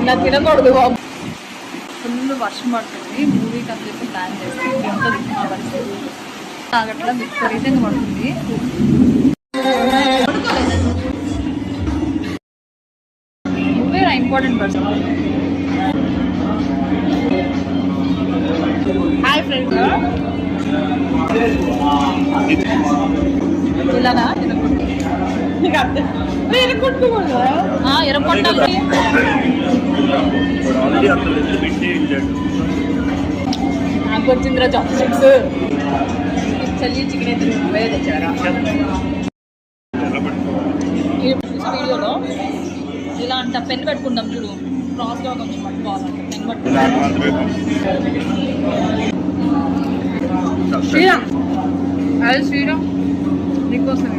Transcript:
ఇలా తినకూడదు. ఫుల్ వర్షం పడుతుంది. మూవీకి అని చెప్పి ప్లాన్ చేస్తే తాగట్లా విపరీతంగా పడుతుంది. నువ్వే ఇంపార్టెంట్ పర్సన్. Hi friends. ఇలానా ఎరగొట్టాలి. నాకు వచ్చిందిరా చాక్లెట్స్. చల్లి చికెన్ అయితే నువ్వే తెచ్చారా? వీడియోలో ఇలా అంట పెన్ పెట్టుకుంటాం చూడు, క్రాస్గా కొంచెం పట్టుకోవాలంట. పెన్ పట్టుకుంటాం. శ్రీరామ్, అదే శ్రీరామ్ నీకోసం